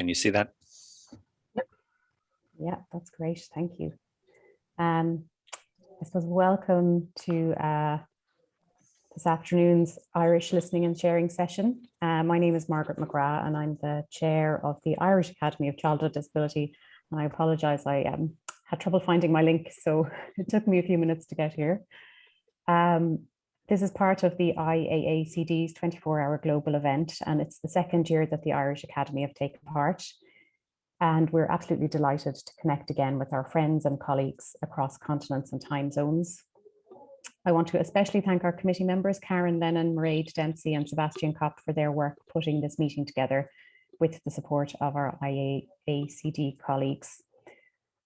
Can you see that? Yeah, that's great. Thank you. I suppose welcome to this afternoon's Irish Listening and Sharing session. My name is Margaret McGrath and I'm the chair of the Irish Academy of Childhood Disability. And I apologise, I had trouble finding my link, so it took me a few minutes to get here. This is part of the IAACD's 24-hour global event, and it's the second year that the Irish Academy have taken part. And we're absolutely delighted to connect again with our friends and colleagues across continents and time zones. I want to especially thank our committee members, Karen Lennon, Mairead Dempsey and Sebastian Kopp for their work putting this meeting together with the support of our IAACD colleagues.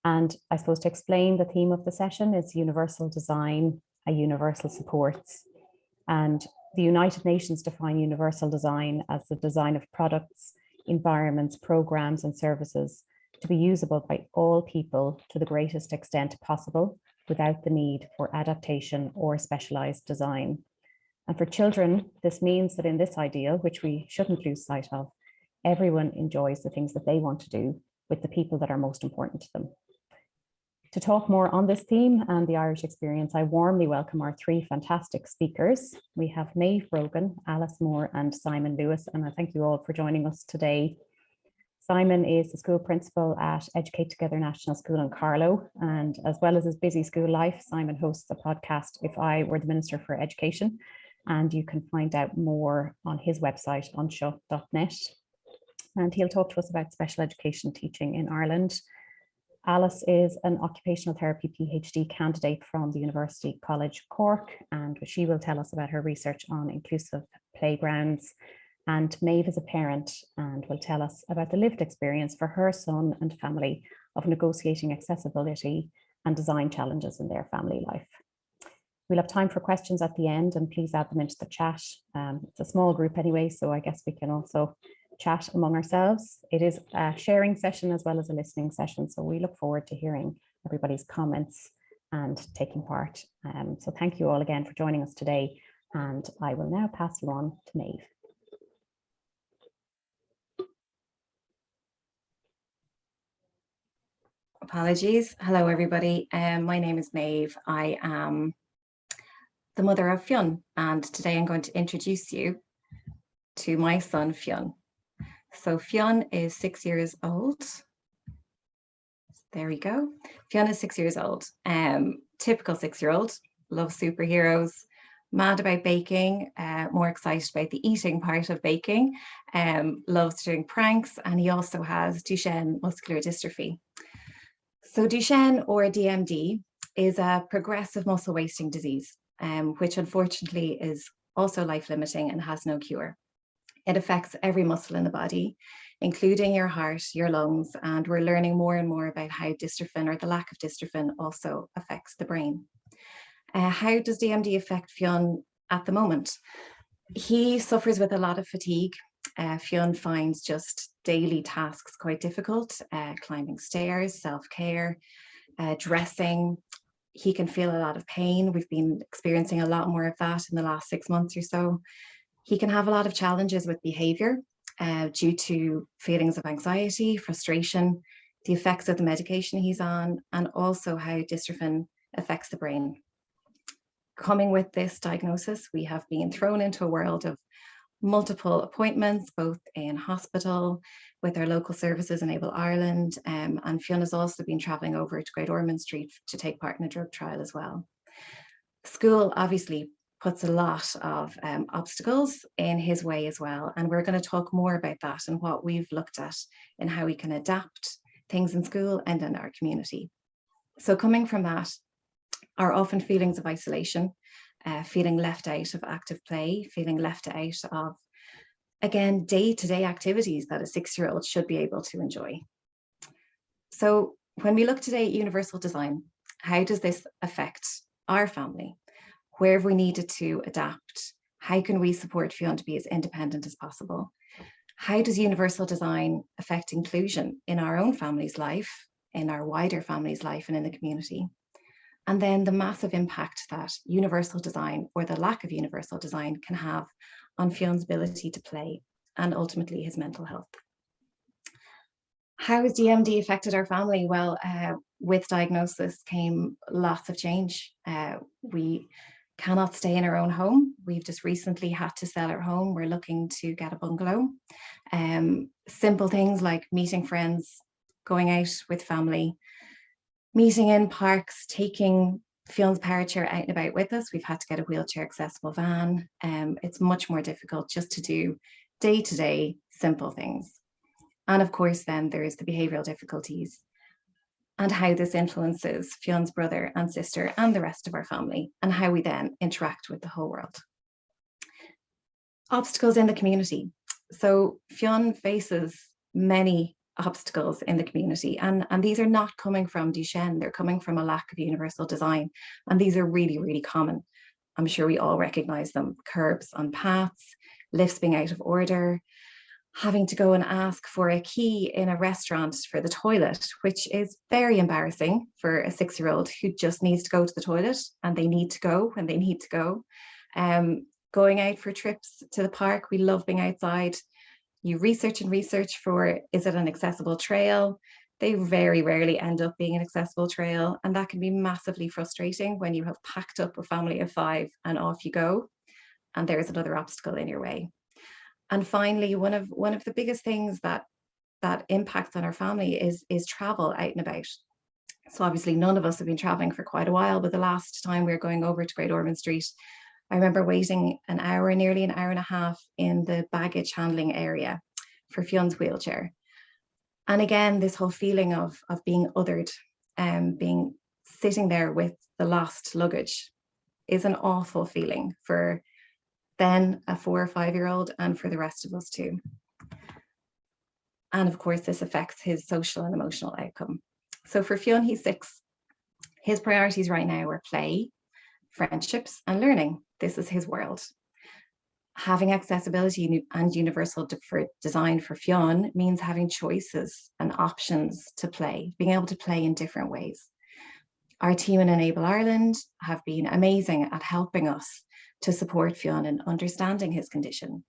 And I suppose to explain, the theme of the session is Universal Design, a Universal Supports. And the United Nations define universal design as the design of products, environments, programs and services to be usable by all people to the greatest extent possible without the need for adaptation or specialized design. And for children, this means that in this ideal, which we shouldn't lose sight of, everyone enjoys the things that they want to do with the people that are most important to them. To talk more on this theme and the Irish experience, I warmly welcome our three fantastic speakers. We have Maeve Brogan, Alice Moore and Simon Lewis, and I thank you all for joining us today. Simon is the school principal at Educate Together National School in Carlow, and as well as his busy school life, Simon hosts a podcast, If I Were the Minister for Education, and you can find out more on his website, anseo.net. And he'll talk to us about special education teaching in Ireland. Alice is an occupational therapy PhD candidate from the University College Cork, and she will tell us about her research on inclusive playgrounds. And Maeve is a parent and will tell us about the lived experience for her son and family of negotiating accessibility and design challenges in their family life. We'll have time for questions at the end, and please add them into the chat. It's a small group anyway, so I guess we can also chat among ourselves. It is a sharing session as well as a listening session, so we look forward to hearing everybody's comments and taking part. So thank you all again for joining us today, and I will now pass you on to Maeve. Apologies. Hello, everybody. My name is Maeve. I am the mother of Fionn, and today I'm going to introduce you to my son, Fionn. So Fionn is 6 years old. There we go. Fionn is 6 years old. Typical 6-year-old, loves superheroes, mad about baking, more excited about the eating part of baking, loves doing pranks, and he also has Duchenne muscular dystrophy. So Duchenne, or DMD, is a progressive muscle wasting disease, which unfortunately is also life-limiting and has no cure. It affects every muscle in the body, including your heart, your lungs, and we're learning more and more about how dystrophin, or the lack of dystrophin, also affects the brain. How does DMD affect Fionn at the moment? He suffers with a lot of fatigue. Fionn finds just daily tasks quite difficult, climbing stairs, self-care, dressing. He can feel a lot of pain. We've been experiencing a lot more of that in the last 6 months or so. He can have a lot of challenges with behavior due to feelings of anxiety, frustration, the effects of the medication he's on, and also how dystrophin affects the brain. Coming with this diagnosis, we have been thrown into a world of multiple appointments, both in hospital, with our local services, Enable Ireland, and Fionn has also been travelling over to Great Ormond Street to take part in a drug trial as well. School obviously puts a lot of obstacles in his way as well, and we're going to talk more about that and what we've looked at and how we can adapt things in school and in our community. So coming from that are often feelings of isolation, feeling left out of active play, feeling left out of, again, day-to-day activities that a 6-year-old should be able to enjoy. So when we look today at universal design, how does this affect our family? Where have we needed to adapt? How can we support Fionn to be as independent as possible? How does universal design affect inclusion in our own family's life, in our wider family's life, and in the community? And then the massive impact that universal design, or the lack of universal design, can have on Fionn's ability to play and ultimately his mental health. How has DMD affected our family? Well, with diagnosis came lots of change. We cannot stay in our own home. We've just recently had to sell our home. We're looking to get a bungalow. Simple things like meeting friends, going out with family, meeting in parks, taking Fion's power chair out and about with us. We've had to get a wheelchair accessible van. It's much more difficult just to do day-to-day simple things. And of course, then there is the behavioural difficulties and how this influences Fion's brother and sister and the rest of our family, and how we then interact with the whole world. Obstacles in the community. So Fion faces many obstacles in the community, and these are not coming from Duchenne, they're coming from a lack of universal design, and these are really, really common. I'm sure we all recognise them: curbs on paths, lifts being out of order, having to go and ask for a key in a restaurant for the toilet, which is very embarrassing for a 6-year-old who just needs to go to the toilet, and they need to go when they need to go. Going out for trips to the park, we love being outside. You research and research for, is it an accessible trail? They very rarely end up being an accessible trail, and that can be massively frustrating when you have packed up a family of 5 and off you go, and there's another obstacle in your way. And finally, one of the biggest things that impacts on our family is travel out and about. So obviously none of us have been traveling for quite a while, but the last time we were going over to Great Ormond Street, I remember waiting an hour, nearly an hour and a half in the baggage handling area for Fion's wheelchair. And again, this whole feeling of being othered and being sitting there with the lost luggage is an awful feeling for then a 4 or 5-year-old, and for the rest of us too. And of course, this affects his social and emotional outcome. So for Fion, he's 6. His priorities right now are play, friendships, and learning. This is his world. Having accessibility and universal design for Fion means having choices and options to play, being able to play in different ways. Our team in Enable Ireland have been amazing at helping us to support Fion in understanding his condition,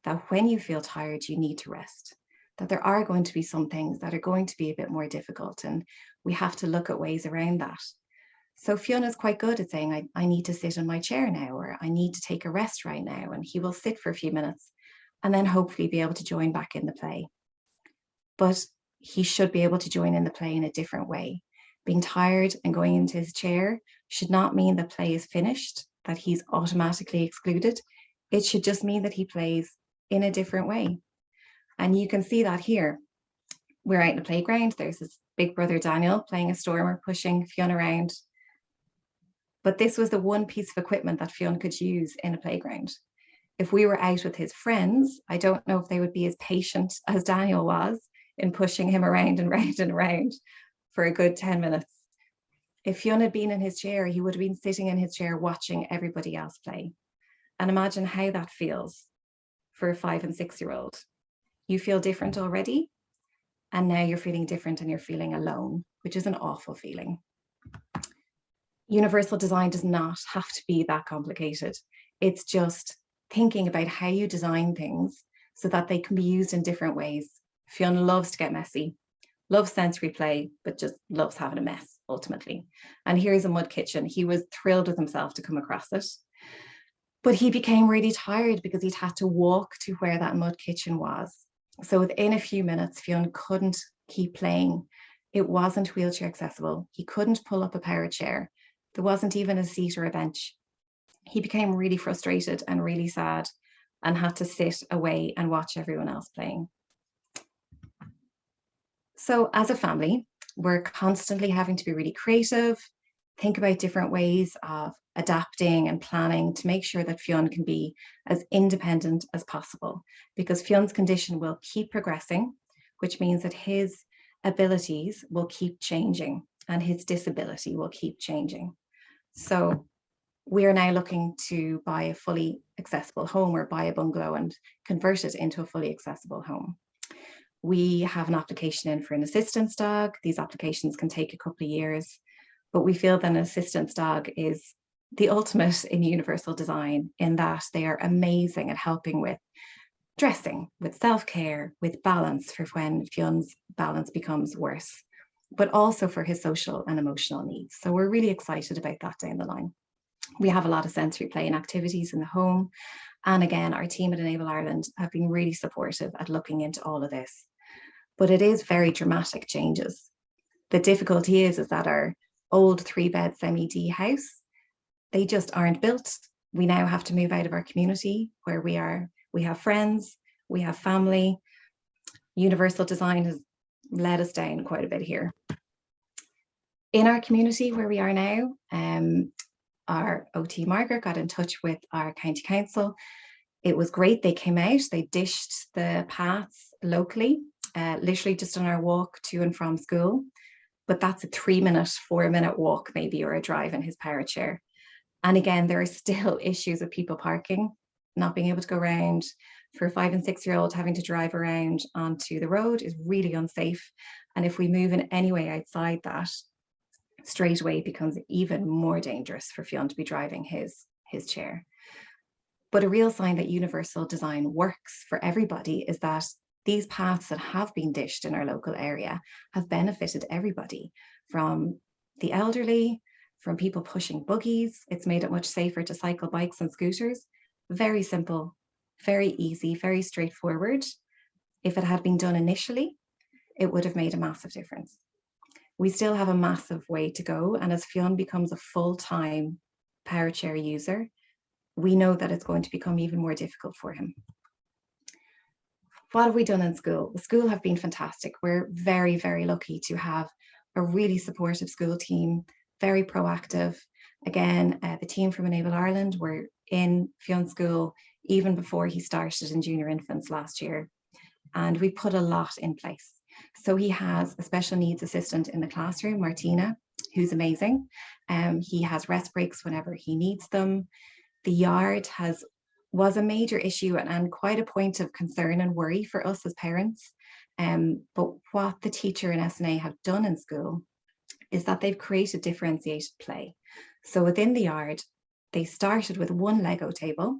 that when you feel tired, you need to rest, that there are going to be some things that are going to be a bit more difficult, and we have to look at ways around that. So Fion is quite good at saying, I need to sit in my chair now, or I need to take a rest right now, and he will sit for a few minutes and then hopefully be able to join back in the play. But he should be able to join in the play in a different way. Being tired and going into his chair should not mean that play is finished, that he's automatically excluded. It should just mean that he plays in a different way. And you can see that here. We're out in the playground. There's his big brother Daniel playing a stormer, pushing Fion around. But this was the one piece of equipment that Fion could use in a playground. If we were out with his friends, I don't know if they would be as patient as Daniel was in pushing him around and round and round for a good 10 minutes. If Fion had been in his chair, he would have been sitting in his chair watching everybody else play. And imagine how that feels for a 5 and 6-year-old. You feel different already, and now you're feeling different and you're feeling alone, which is an awful feeling. Universal design does not have to be that complicated. It's just thinking about how you design things so that they can be used in different ways. Fion loves to get messy, loves sensory play, but just loves having a mess ultimately. And here's a mud kitchen. He was thrilled with himself to come across it. But he became really tired because he'd had to walk to where that mud kitchen was. So within a few minutes, Fion couldn't keep playing. It wasn't wheelchair accessible. He couldn't pull up a power chair. There wasn't even a seat or a bench. He became really frustrated and really sad and had to sit away and watch everyone else playing. So as a family, we're constantly having to be really creative, think about different ways of adapting and planning to make sure that Fion can be as independent as possible, because Fion's condition will keep progressing, which means that his abilities will keep changing and his disability will keep changing. So we are now looking to buy a fully accessible home, or buy a bungalow and convert it into a fully accessible home. We have an application in for an assistance dog. These applications can take a couple of years, but we feel that an assistance dog is the ultimate in universal design, in that they are amazing at helping with dressing, with self-care, with balance for when Fionn's balance becomes worse, but also for his social and emotional needs. So we're really excited about that down the line. We have a lot of sensory play and activities in the home. And again, our team at Enable Ireland have been really supportive at looking into all of this. But it is very dramatic changes. The difficulty is that our old 3-bed semi-D house, they just aren't built. We now have to move out of our community where we are. We have friends, we have family. Universal Design has led us down quite a bit here. In our community where we are now, our OT Margaret got in touch with our county council. It was great. They came out, they dished the paths locally, literally just on our walk to and from school. But that's a 3-minute, 4-minute walk maybe, or a drive in his power chair. And again, there are still issues with people parking, not being able to go around. For a 5- and 6-year-old, having to drive around onto the road is really unsafe. And if we move in any way outside that, straight away it becomes even more dangerous for Fionn to be driving his chair. But a real sign that Universal Design works for everybody is that these paths that have been dished in our local area have benefited everybody, from the elderly, from people pushing buggies. It's made it much safer to cycle bikes and scooters. Very simple, very easy, very straightforward. If it had been done initially, it would have made a massive difference. We still have a massive way to go. And as Fionn becomes a full-time power chair user, we know that it's going to become even more difficult for him. What have we done in school? The school have been fantastic. We're very, very lucky to have a really supportive school team, very proactive. Again, the team from Enable Ireland were in Fionn's school even before he started in junior infants last year. And we put a lot in place. So he has a special needs assistant in the classroom, Martina, who's amazing. He has rest breaks whenever he needs them. The yard was a major issue and quite a point of concern and worry for us as parents. But what the teacher and SNA have done in school is that they've created differentiated play. So within the yard, they started with one Lego table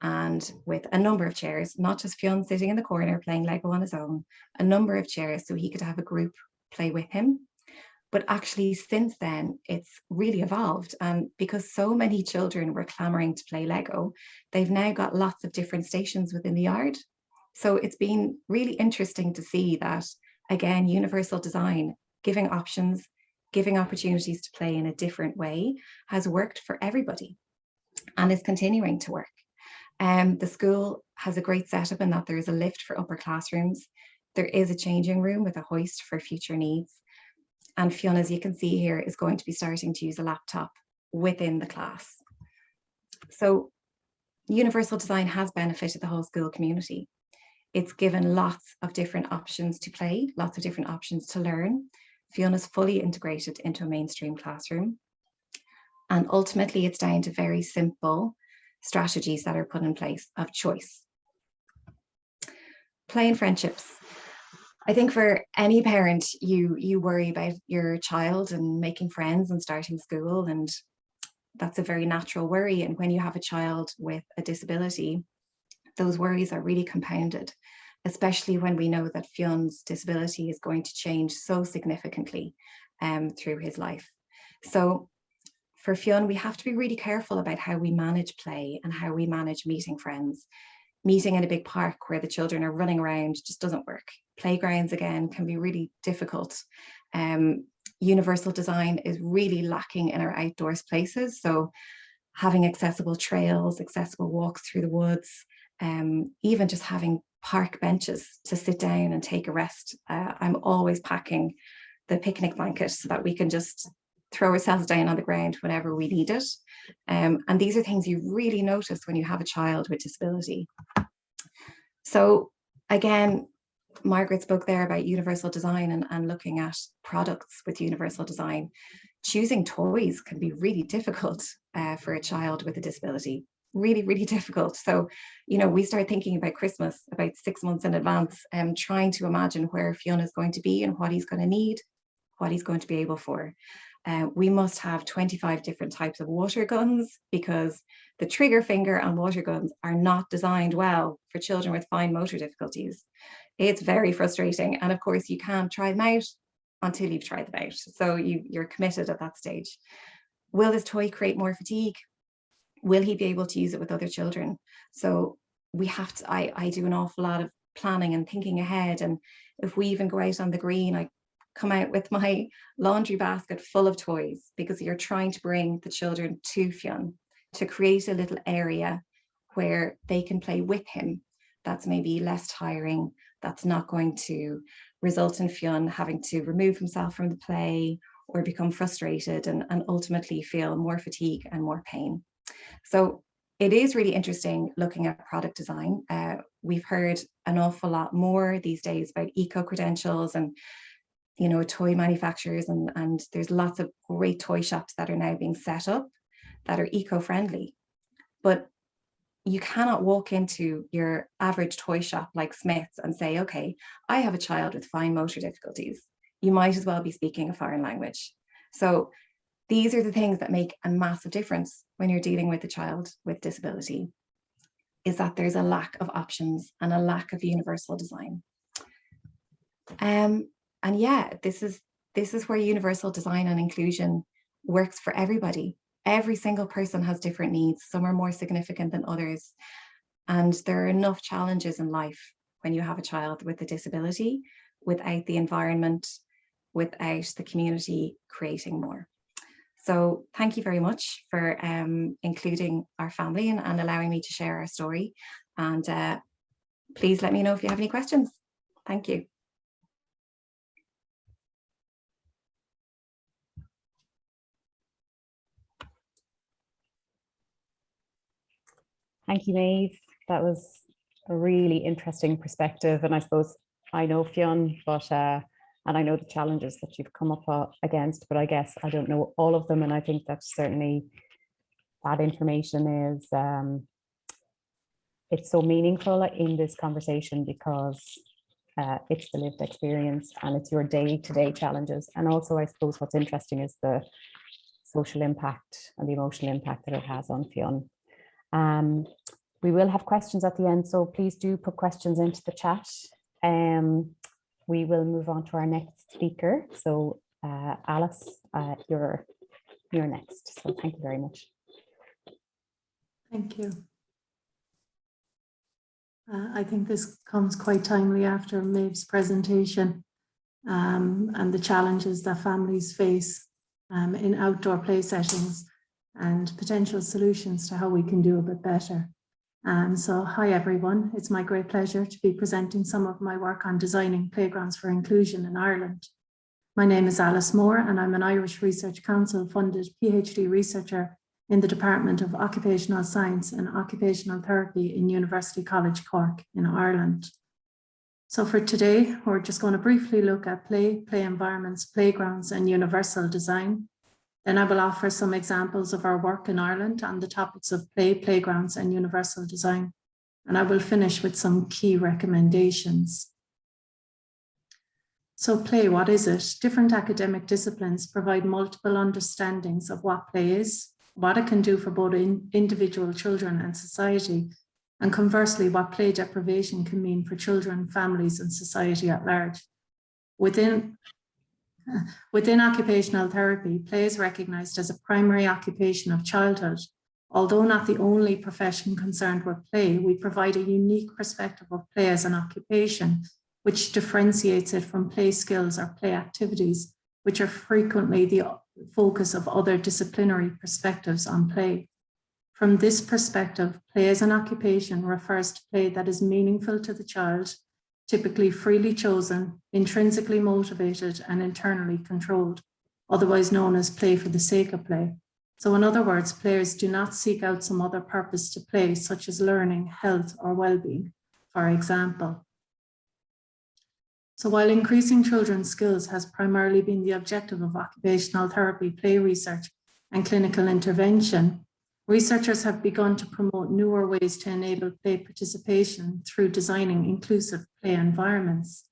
and with a number of chairs, not just Fionn sitting in the corner playing Lego on his own, a number of chairs so he could have a group play with him. But actually, since then, it's really evolved. And because so many children were clamoring to play Lego, they've now got lots of different stations within the yard. So it's been really interesting to see that, again, Universal Design, giving options, giving opportunities to play in a different way, has worked for everybody and is continuing to work. The school has a great setup in that there is a lift for upper classrooms. There is a changing room with a hoist for future needs. And Fionn, as you can see here, is going to be starting to use a laptop within the class. So Universal Design has benefited the whole school community. It's given lots of different options to play, lots of different options to learn. Fionn is fully integrated into a mainstream classroom. And ultimately, it's down to very simple strategies that are put in place of choice. Play and friendships. I think for any parent, you worry about your child and making friends and starting school, and that's a very natural worry. And when you have a child with a disability, those worries are really compounded, especially when we know that Fionn's disability is going to change so significantly through his life. So for Fionn, we have to be really careful about how we manage play and how we manage meeting friends. Meeting in a big park where the children are running around just doesn't work. Playgrounds, again, can be really difficult. Universal Design is really lacking in our outdoors places. So having accessible trails, accessible walks through the woods, even just having park benches to sit down and take a rest. I'm always packing the picnic blanket so that we can just throw ourselves down on the ground whenever we need it. And these are things you really notice when you have a child with disability. So again, Margaret spoke there about Universal Design and looking at products with Universal Design. Choosing toys can be really difficult for a child with a disability. Really, really difficult. So, we start thinking about Christmas about 6 months in advance and trying to imagine where Fionn is going to be and what he's going to need, what he's going to be able for. We must have 25 different types of water guns because the trigger finger on water guns are not designed well for children with fine motor difficulties. It's very frustrating. And of course, you can't try them out until you've tried them out. So you're committed at that stage. Will this toy create more fatigue? Will he be able to use it with other children? So we have to, I do an awful lot of planning and thinking ahead. And if we even go out on the green, I come out with my laundry basket full of toys because you're trying to bring the children to Fionn to create a little area where they can play with him. That's maybe less tiring. That's not going to result in Fionn having to remove himself from the play or become frustrated and ultimately feel more fatigue and more pain. So it is really interesting looking at product design. We've heard an awful lot more these days about eco-credentials and toy manufacturers, and there's lots of great toy shops that are now being set up that are eco-friendly. But you cannot walk into your average toy shop like Smith's and say, okay, I have a child with fine motor difficulties. You might as well be speaking a foreign language. So these are the things that make a massive difference when you're dealing with a child with disability, is that there's a lack of options and a lack of universal design. And yeah, this is where universal design and inclusion works for everybody. Every single person has different needs. Some are more significant than others. And there are enough challenges in life when you have a child with a disability without the environment, without the community creating more. So thank you very much for including our family and allowing me to share our story. And please let me know if you have any questions. Thank you. Thank you, Maeve. That was a really interesting perspective. And I suppose I know Fionn, but and I know the challenges that you've come up against, but I guess I don't know all of them. And I think that certainly that information is, it's so meaningful in this conversation because it's the lived experience and it's your day-to-day challenges. And also, I suppose what's interesting is the social impact and the emotional impact that it has on Fionn. We will have questions at the end, so please do put questions into the chat. We will move on to our next speaker. So Alice, you're next. So thank you very much. Thank you. I think this comes quite timely after Maeve's presentation and the challenges that families face in outdoor play settings and potential solutions to how we can do a bit better. So hi everyone, it's my great pleasure to be presenting some of my work on designing playgrounds for inclusion in Ireland. My name is Alice Moore and I'm an Irish Research Council funded PhD researcher in the Department of Occupational Science and Occupational Therapy in University College Cork in Ireland. So for today, we're just going to briefly look at play environments, playgrounds and universal design. Then I will offer some examples of our work in Ireland on the topics of play, playgrounds and universal design. And I will finish with some key recommendations. So play, what is it? Different academic disciplines provide multiple understandings of what play is, what it can do for both individual children and society, and conversely, what play deprivation can mean for children, families, and society at large. Within occupational therapy, play is recognized as a primary occupation of childhood. Although not the only profession concerned with play, we provide a unique perspective of play as an occupation, which differentiates it from play skills or play activities, which are frequently the focus of other disciplinary perspectives on play. From this perspective, play as an occupation refers to play that is meaningful to the child, typically freely chosen, intrinsically motivated, and internally controlled, otherwise known as play for the sake of play. So in other words, players do not seek out some other purpose to play, such as learning, health, or well-being, for example. So while increasing children's skills has primarily been the objective of occupational therapy, play research, and clinical intervention, researchers have begun to promote newer ways to enable play participation through designing inclusive play environments.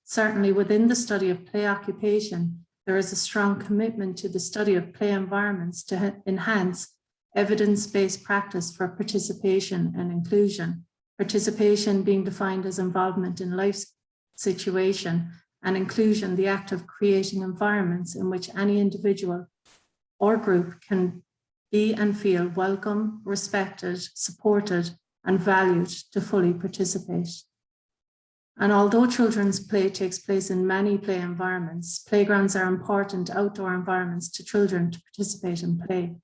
Certainly within the study of play occupation, there is a strong commitment to the study of play environments to enhance evidence-based practice for participation and inclusion. Participation being defined as involvement in life situation, and inclusion, the act of creating environments in which any individual or group can be and feel welcome, respected, supported, and valued to fully participate. And although children's play takes place in many play environments, playgrounds are important outdoor environments to children to participate in play.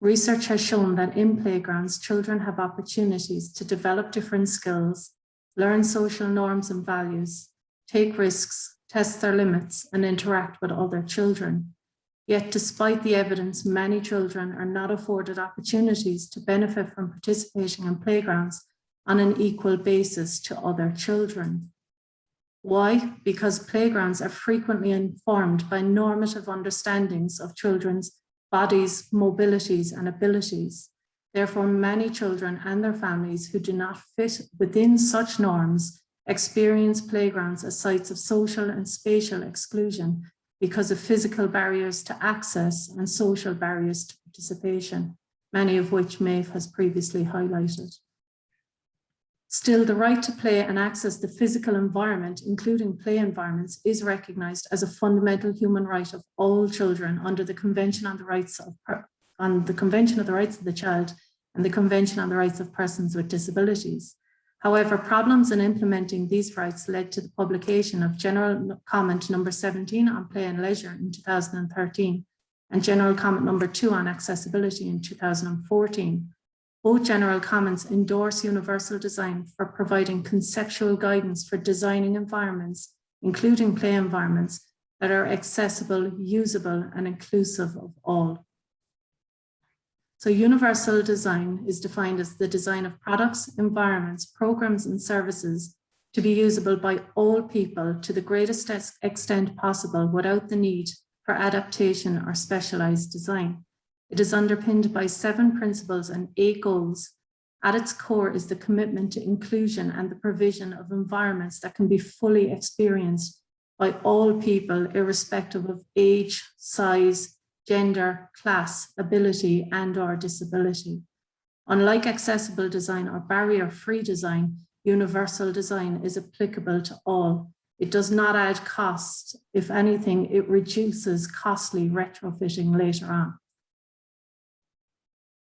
Research has shown that in playgrounds, children have opportunities to develop different skills, learn social norms and values, take risks, test their limits, and interact with other children. Yet, despite the evidence, many children are not afforded opportunities to benefit from participating in playgrounds on an equal basis to other children. Why? Because playgrounds are frequently informed by normative understandings of children's bodies, mobilities, and abilities. Therefore, many children and their families who do not fit within such norms experience playgrounds as sites of social and spatial exclusion because of physical barriers to access and social barriers to participation, many of which Maeve has previously highlighted. Still, the right to play and access the physical environment, including play environments, is recognised as a fundamental human right of all children under the Convention on the Rights of the Child and the Convention on the Rights of Persons with Disabilities. However, problems in implementing these rights led to the publication of General Comment number 17 on play and leisure in 2013 and General Comment number 2 on accessibility in 2014. Both general comments endorse universal design for providing conceptual guidance for designing environments, including play environments, that are accessible, usable, and inclusive of all. So universal design is defined as the design of products, environments, programs, and services to be usable by all people to the greatest extent possible without the need for adaptation or specialized design. It is underpinned by 7 principles and 8 goals. At its core is the commitment to inclusion and the provision of environments that can be fully experienced by all people, irrespective of age, size, gender, class, ability, and/or disability. Unlike accessible design or barrier-free design, universal design is applicable to all. It does not add cost. If anything, it reduces costly retrofitting later on.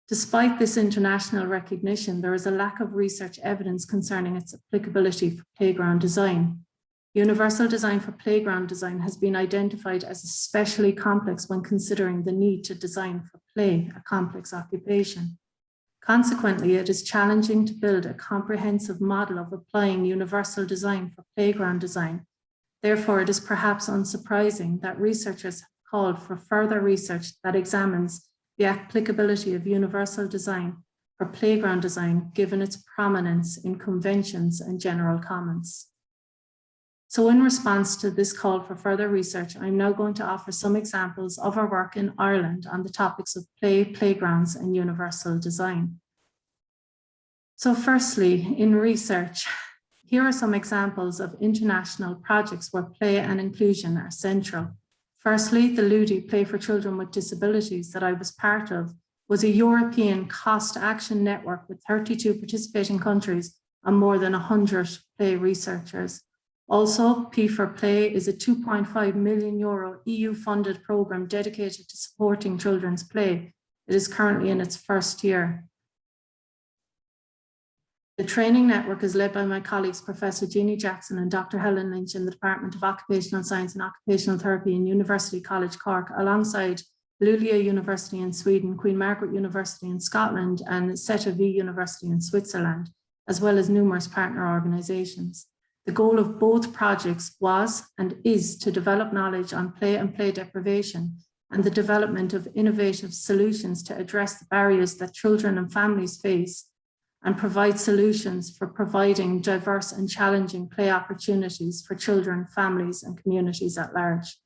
Despite this international recognition, there is a lack of research evidence concerning its applicability for playground design. Universal design for playground design has been identified as especially complex when considering the need to design for play, a complex occupation. Consequently, it is challenging to build a comprehensive model of applying universal design for playground design. Therefore, it is perhaps unsurprising that researchers have called for further research that examines the applicability of universal design for playground design, given its prominence in conventions and general comments. So in response to this call for further research, I'm now going to offer some examples of our work in Ireland on the topics of play, playgrounds, and universal design. So firstly, in research, here are some examples of international projects where play and inclusion are central. Firstly, the LUDI, Play for Children with Disabilities, that I was part of, was a European cost action network with 32 participating countries and more than 100 play researchers. Also, P4Play is a €2.5 million EU-funded programme dedicated to supporting children's play. It is currently in its first year. The training network is led by my colleagues, Professor Jeannie Jackson and Dr. Helen Lynch in the Department of Occupational Science and Occupational Therapy in University College Cork, alongside Luleå University in Sweden, Queen Margaret University in Scotland, and Zetavi University in Switzerland, as well as numerous partner organisations. The goal of both projects was and is to develop knowledge on play and play deprivation and the development of innovative solutions to address the barriers that children and families face and provide solutions for providing diverse and challenging play opportunities for children, families, and communities at large.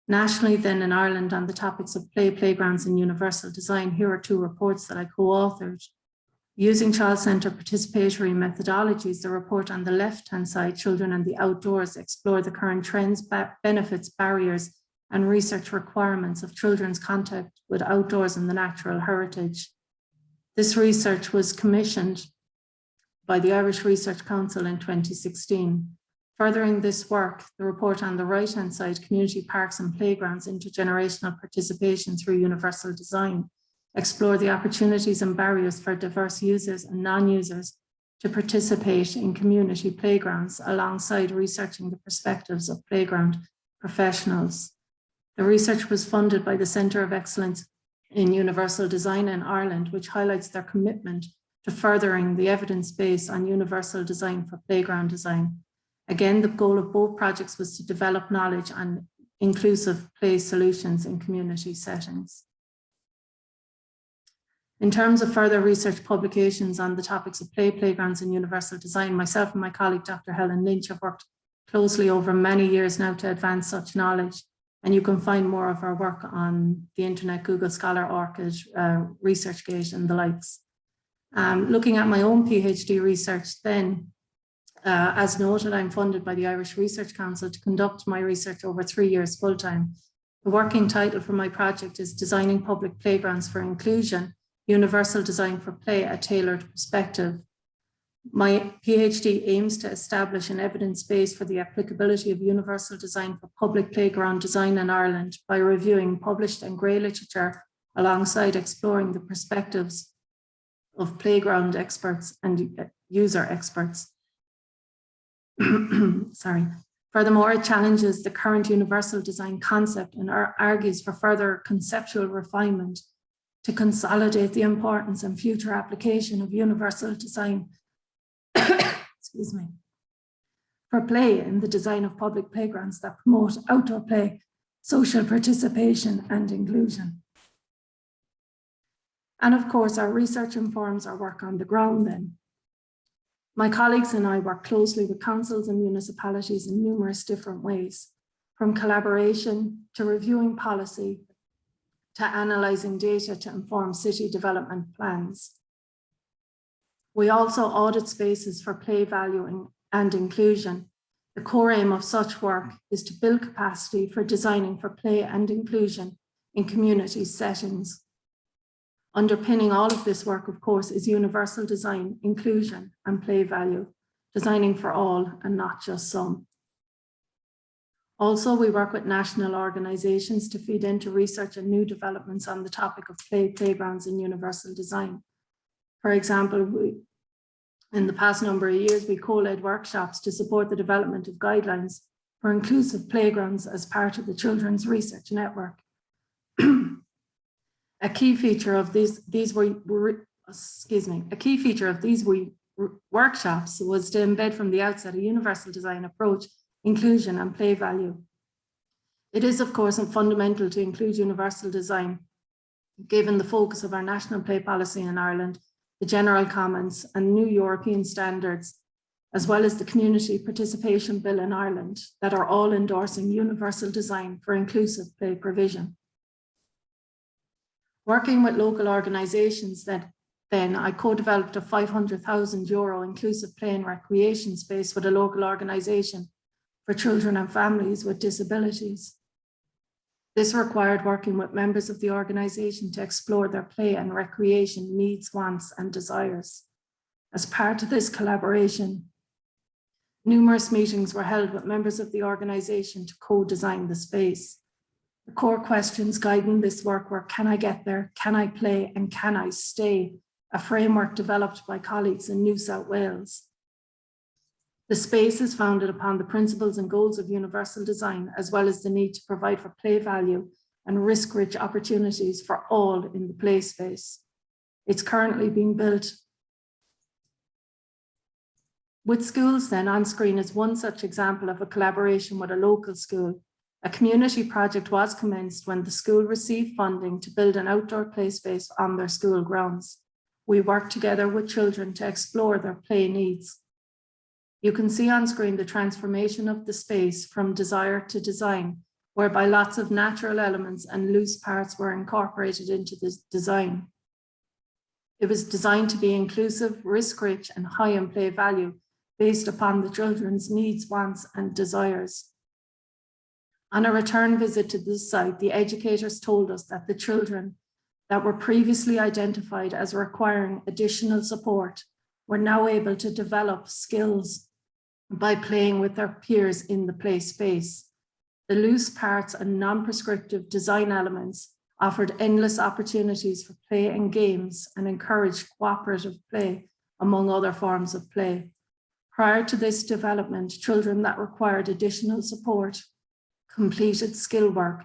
Nationally, then, in Ireland, on the topics of play, playgrounds, and universal design, here are 2 reports that I co-authored. Using child-centered participatory methodologies, the report on the left-hand side, Children and the Outdoors, explore the current trends, benefits, barriers, and research requirements of children's contact with outdoors and the natural heritage. This research was commissioned by the Irish Research Council in 2016. Furthering this work, the report on the right-hand side, Community Parks and Playgrounds, Intergenerational Participation through Universal Design, explore the opportunities and barriers for diverse users and non-users to participate in community playgrounds, alongside researching the perspectives of playground professionals. The research was funded by the Centre of Excellence in Universal Design in Ireland, which highlights their commitment to furthering the evidence base on universal design for playground design. Again, the goal of both projects was to develop knowledge on inclusive play solutions in community settings. In terms of further research publications on the topics of play, playgrounds, and universal design, myself and my colleague, Dr. Helen Lynch, have worked closely over many years now to advance such knowledge. And you can find more of our work on the internet, Google Scholar, ORCID, ResearchGate, and the likes. Looking at my own PhD research then, as noted, I'm funded by the Irish Research Council to conduct my research over 3 years full-time. The working title for my project is Designing Public Playgrounds for Inclusion, Universal Design for Play, a Tailored Perspective. My PhD aims to establish an evidence base for the applicability of universal design for public playground design in Ireland by reviewing published and grey literature alongside exploring the perspectives of playground experts and user experts. Sorry. Furthermore, it challenges the current universal design concept and argues for further conceptual refinement to consolidate the importance and future application of universal design excuse me, for play in the design of public playgrounds that promote outdoor play, social participation, and inclusion. And of course, our research informs our work on the ground then. My colleagues and I work closely with councils and municipalities in numerous different ways, from collaboration to reviewing policy to analysing data to inform city development plans. We also audit spaces for play value and inclusion. The core aim of such work is to build capacity for designing for play and inclusion in community settings. Underpinning all of this work, of course, is universal design, inclusion, and play value, designing for all and not just some. Also, we work with national organisations to feed into research and new developments on the topic of play, playgrounds, and universal design. For example, in the past number of years, we co-led workshops to support the development of guidelines for inclusive playgrounds as part of the Children's Research Network. A key feature of these workshops was to embed from the outset a universal design approach, inclusion, and play value. It is, of course, fundamental to include universal design, given the focus of our national play policy in Ireland, the General Commons and new European standards, as well as the Community Participation Bill in Ireland, that are all endorsing universal design for inclusive play provision. Working with local organisations, then I co-developed a €500,000 inclusive play and recreation space with a local organisation for children and families with disabilities. This required working with members of the organisation to explore their play and recreation needs, wants, and desires. As part of this collaboration, numerous meetings were held with members of the organisation to co-design the space. The core questions guiding this work were: can I get there, can I play, and can I stay? A framework developed by colleagues in New South Wales. The space is founded upon the principles and goals of universal design, as well as the need to provide for play value and risk-rich opportunities for all in the play space. It's currently being built with schools. Then on screen is one such example of a collaboration with a local school. A community project was commenced when the school received funding to build an outdoor play space on their school grounds. We worked together with children to explore their play needs. You can see on screen the transformation of the space from desire to design, whereby lots of natural elements and loose parts were incorporated into the design. It was designed to be inclusive, risk-rich, and high in play value based upon the children's needs, wants, and desires. On a return visit to this site, the educators told us that the children that were previously identified as requiring additional support were now able to develop skills by playing with their peers in the play space. The loose parts and non-prescriptive design elements offered endless opportunities for play and games and encouraged cooperative play, among other forms of play. Prior to this development, children that required additional support completed skill work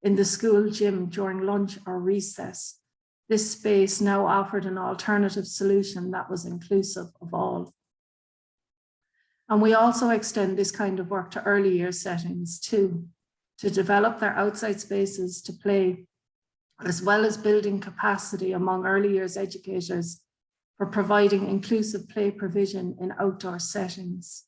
in the school gym during lunch or recess. This space now offered an alternative solution that was inclusive of all. And we also extend this kind of work to early years settings too, to develop their outside spaces to play, as well as building capacity among early years educators for providing inclusive play provision in outdoor settings.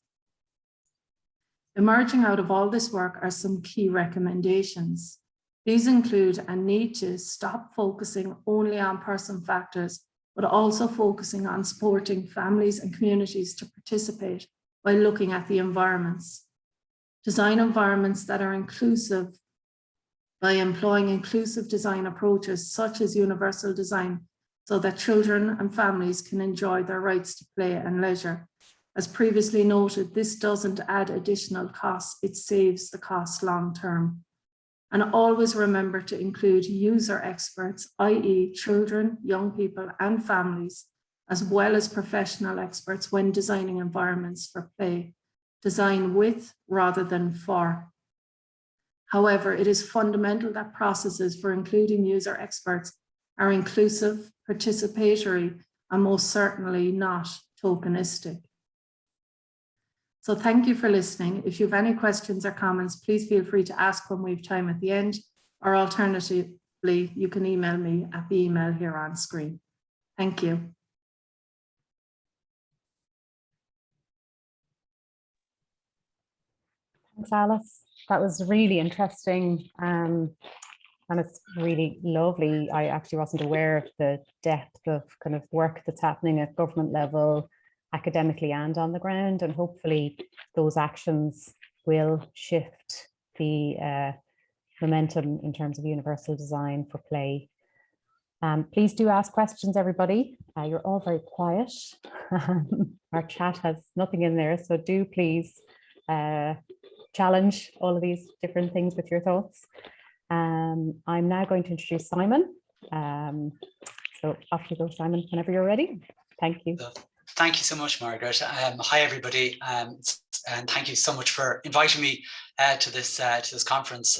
Emerging out of all this work are some key recommendations. These include a need to stop focusing only on person factors, but also focusing on supporting families and communities to participate by looking at the environments. Design environments that are inclusive by employing inclusive design approaches such as universal design, so that children and families can enjoy their rights to play and leisure. As previously noted, this doesn't add additional costs, it saves the cost long term. And always remember to include user experts, i.e. children, young people and families, as well as professional experts when designing environments for play. Design with rather than for. However, it is fundamental that processes for including user experts are inclusive, participatory, and most certainly not tokenistic. So thank you for listening. If you have any questions or comments, please feel free to ask when we have time at the end, or alternatively, you can email me at the email here on screen. Thank you. Thanks, Alice. That was really interesting. And it's really lovely. I actually wasn't aware of the depth of kind of work that's happening at government level, academically and on the ground, and hopefully those actions will shift the momentum in terms of universal design for play. Please do ask questions, everybody. You're all very quiet. Our chat has nothing in there, so do please challenge all of these different things with your thoughts. I'm now going to introduce Simon. So off you go, Simon, whenever you're ready. Thank you. Thank you so much, Margaret. Hi, everybody, and thank you so much for inviting me to this conference.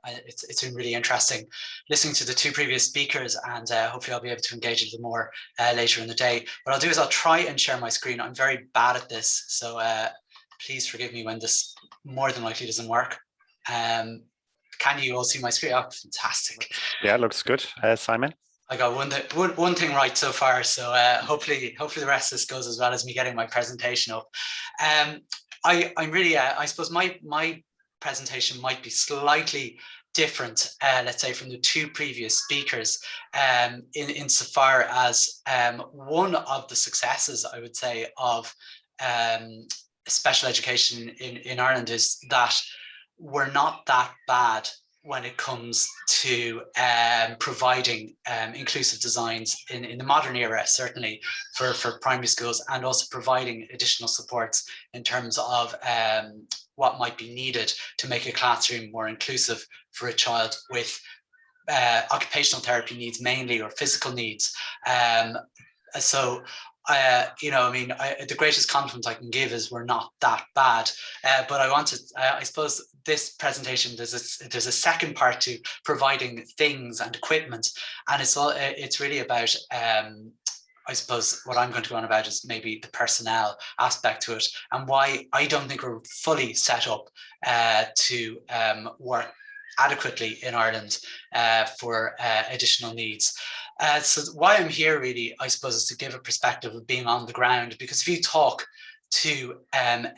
It's been really interesting listening to the two previous speakers, and hopefully I'll be able to engage a little more later in the day. What I'll do is I'll try and share my screen. I'm very bad at this, so please forgive me when this more than likely doesn't work. Can you all see my screen? Oh, fantastic. Yeah, it looks good, Simon. I got one thing right so far, so hopefully the rest of this goes as well as me getting my presentation up. I'm really, I suppose my presentation might be slightly different, let's say, from the two previous speakers, insofar as one of the successes, I would say, of special education in Ireland is that we're not that bad when it comes to providing inclusive designs in the modern era, certainly for primary schools, and also providing additional supports in terms of what might be needed to make a classroom more inclusive for a child with occupational therapy needs mainly, or physical needs. You know, I mean, the greatest compliment I can give is we're not that bad. But I wanted, I suppose, this presentation, there's a second part to providing things and equipment, and it's really about, I suppose, what I'm going to go on about is maybe the personnel aspect to it, and why I don't think we're fully set up to work adequately in Ireland for additional needs. So why I'm here really, I suppose, is to give a perspective of being on the ground, because if you talk to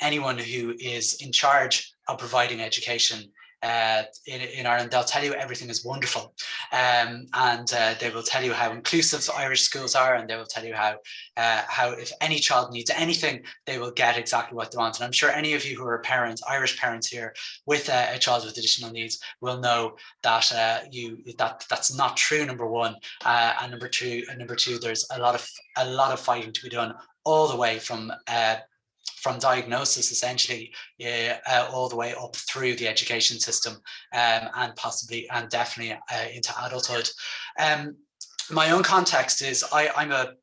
anyone who is in charge of providing education in Ireland, they'll tell you everything is wonderful. And they will tell you how inclusive Irish schools are, and they will tell you how if any child needs anything, they will get exactly what they want. And I'm sure any of you who are parents, Irish parents here with a child with additional needs, will know that that's not true, number one. And number two, there's a lot of fighting to be done all the way from diagnosis, essentially, all the way up through the education system, and possibly and definitely into adulthood. My own context is I'm a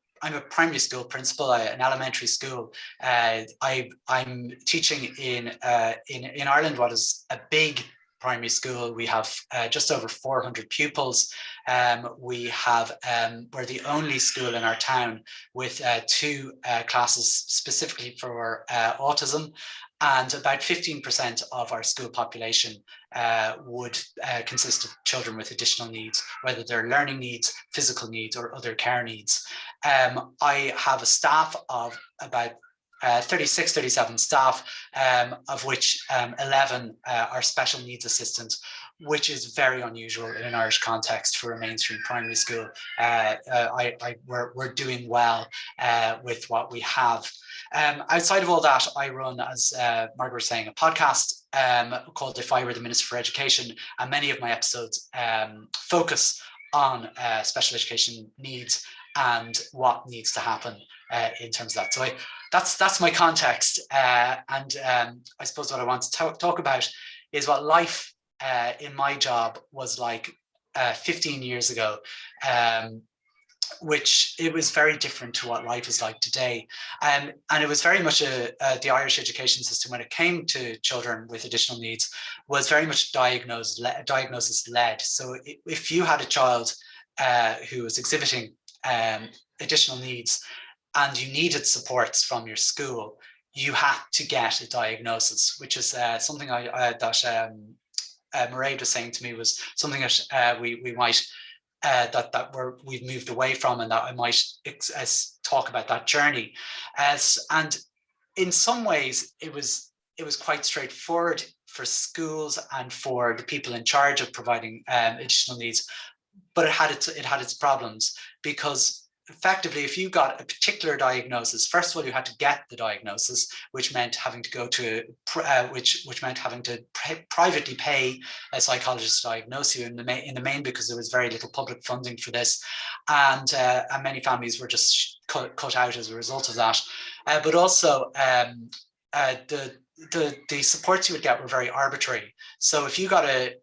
primary school principal, an elementary school. I'm teaching in Ireland, what is a big primary school. We have just over 400 pupils. We're the only school in our town with 2 classes specifically for autism, and about 15% of our school population would consist of children with additional needs, whether they're learning needs, physical needs, or other care needs. I have a staff of about 36, 37 staff, of which 11 are special needs assistants, which is very unusual in an Irish context for a mainstream primary school. We're doing well with what we have. Outside of all that, I run, as Margaret was saying, a podcast called If I Were the Minister for Education, and many of my episodes focus on special education needs and what needs to happen in terms of that. So that's my context, and I suppose what I want to talk about is what life in my job was like 15 years ago, which it was very different to what life is like today. And it was very much the Irish education system, when it came to children with additional needs, was very much diagnosis led. So if you had a child who was exhibiting additional needs and you needed supports from your school, you had to get a diagnosis, which is something that Mairead was saying to me, was something that we might we've moved away from, and that I might talk about that journey. And in some ways, it was quite straightforward for schools and for the people in charge of providing additional needs, but it had its problems, because effectively, if you got a particular diagnosis, first of all, you had to get the diagnosis, which meant having to go to which meant having to privately pay a psychologist to diagnose you in the main, because there was very little public funding for this, and many families were just cut out as a result of that. But also, the supports you would get were very arbitrary. So if you got a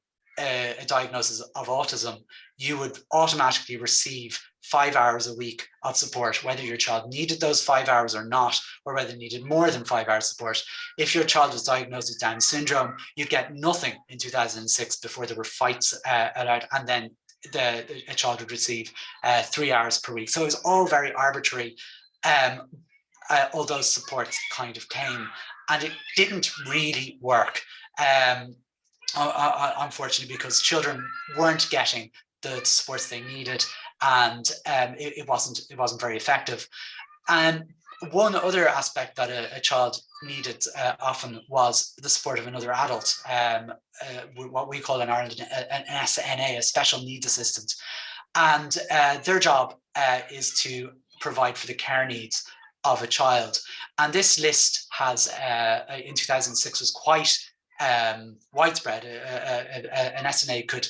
diagnosis of autism, you would automatically receive 5 hours a week of support, whether your child needed those 5 hours or not, or whether it needed more than 5 hours support. If your child was diagnosed with Down syndrome, you'd get nothing in 2006 before there were fights allowed, and then a child would receive 3 hours per week. So it was all very arbitrary. All those supports kind of came, and it didn't really work. Unfortunately, because children weren't getting the supports they needed, and it wasn't very effective. And one other aspect that a child needed often was the support of another adult, what we call in Ireland an SNA, a special needs assistant, and their job is to provide for the care needs of a child. And this list has in 2006 was quite widespread. An SNA could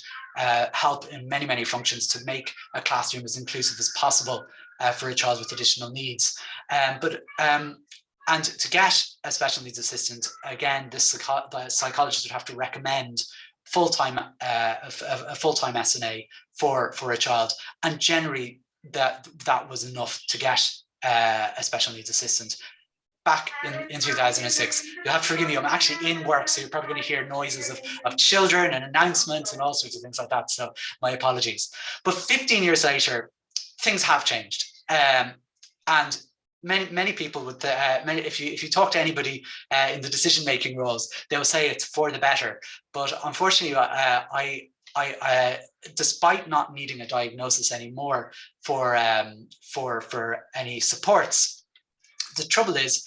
help in many functions to make a classroom as inclusive as possible for a child with additional needs. And to get a special needs assistant, again, the psychologist would have to recommend a full-time SNA for a child, and generally that was enough to get a special needs assistant. Back in 2006, you'll have to forgive me, I'm actually in work, so you're probably going to hear noises of children and announcements and all sorts of things like that, so my apologies. But 15 years later, things have changed, and many people would, if you talk to anybody in the decision-making roles, they'll say it's for the better. But unfortunately, I despite not needing a diagnosis anymore for any supports, the trouble is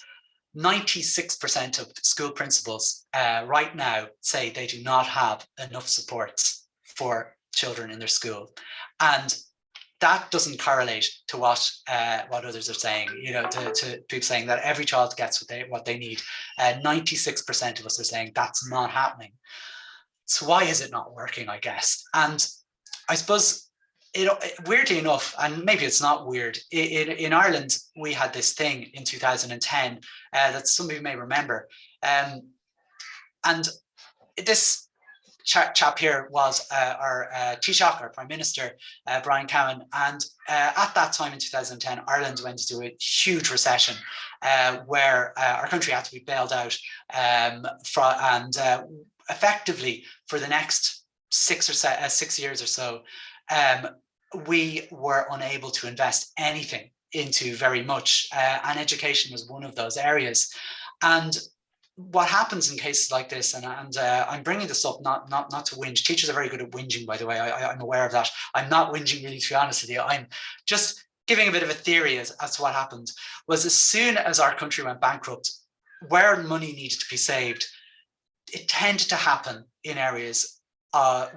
96% of school principals right now say they do not have enough supports for children in their school. And that doesn't correlate to what others are saying, to people saying that every child gets what they need. 96% of us are saying that's not happening. So why is it not working, I guess? And I suppose, weirdly enough, and maybe it's not weird, in Ireland, we had this thing in 2010 that some of you may remember. And this chap here was our Taoiseach, our Prime Minister, Brian Cowan. And at that time in 2010, Ireland went into a huge recession where our country had to be bailed out effectively for the next 6 years or so, we were unable to invest anything into very much, and education was one of those areas. And what happens in cases like this, and I'm bringing this up not to whinge. Teachers are very good at whinging, by the way. I'm aware of that. I'm not whinging, really, to be honest with you. I'm just giving a bit of a theory as to what happened. Was as soon as our country went bankrupt, where money needed to be saved, it tended to happen in areas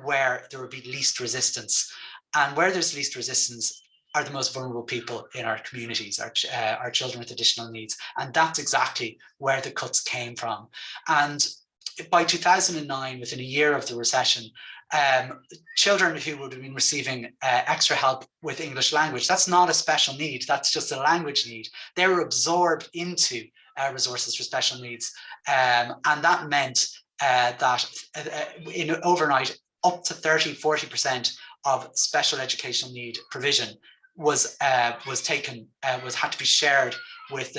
where there would be least resistance. And where there's least resistance are the most vulnerable people in our communities, our children with additional needs. And that's exactly where the cuts came from. And by 2009, within a year of the recession, children who would have been receiving extra help with English language, that's not a special need, that's just a language need. They were absorbed into resources for special needs. And that meant that in overnight, up to 30-40% of special educational need provision had to be shared with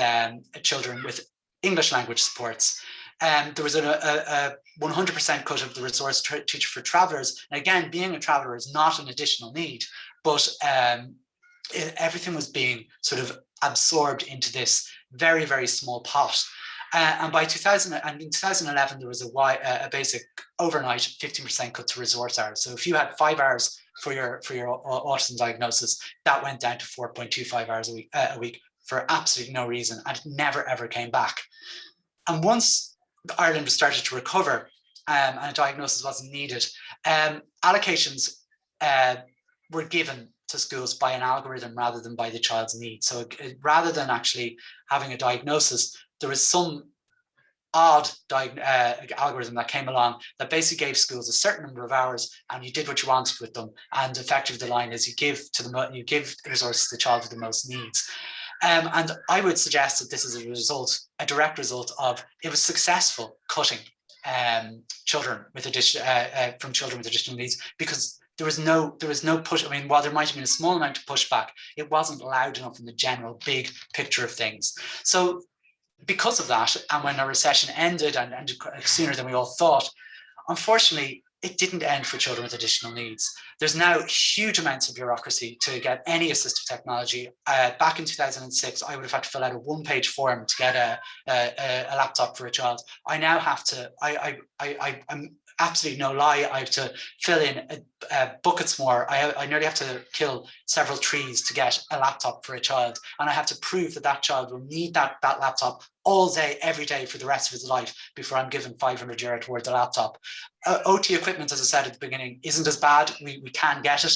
children with English language supports. There was a 100% cut of the resource teacher for travellers. And again, being a traveller is not an additional need, but everything was being sort of absorbed into this very, very small pot. And in 2011, there was a basic overnight 15% cut to resource hours. So if you had 5 hours for your autism diagnosis, that went down to 4.25 hours a week for absolutely no reason, and it never ever came back. And once Ireland started to recover and a diagnosis wasn't needed, allocations were given to schools by an algorithm rather than by the child's needs. So rather than actually having a diagnosis, there was some odd algorithm that came along that basically gave schools a certain number of hours, and you did what you wanted with them. And effectively, the line is you give resources to the child with the most needs. And I would suggest that this is a direct result of it was successful cutting children with additional needs, because there was no push. I mean, while there might have been a small amount of pushback, it wasn't loud enough in the general big picture of things. So because of that, and when our recession ended and ended sooner than we all thought, unfortunately, it didn't end for children with additional needs. There's now huge amounts of bureaucracy to get any assistive technology. Back in 2006, I would have had to fill out a one-page form to get a laptop for a child. I now have to, I'm absolutely no lie, I have to fill in buckets more. I nearly have to kill several trees to get a laptop for a child. And I have to prove that that child will need that laptop all day, every day for the rest of his life before I'm given €500 towards the laptop. OT equipment, as I said at the beginning, isn't as bad. We can get it,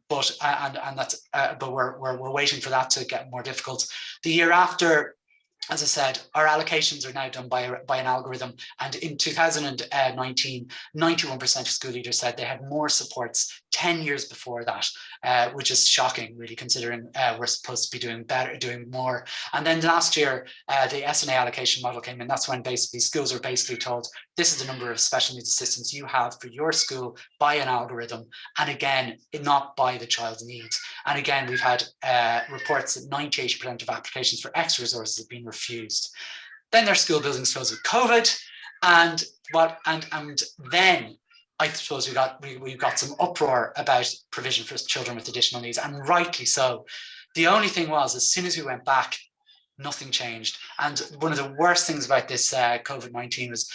but we're waiting for that to get more difficult. The year after, as I said, our allocations are now done by an algorithm. And in 2019, 91% of school leaders said they had more supports 10 years before that, which is shocking, really, considering we're supposed to be doing better, doing more. And then last year, the SNA allocation model came in. That's when basically schools are basically told, this is the number of special needs assistants you have for your school by an algorithm. And again, not by the child's needs. And again, we've had reports that 98% of applications for extra resources have been refused. Then their school buildings closed with COVID, and then I suppose we got some uproar about provision for children with additional needs, and rightly so. The only thing was, as soon as we went back, nothing changed. And one of the worst things about this COVID-19 was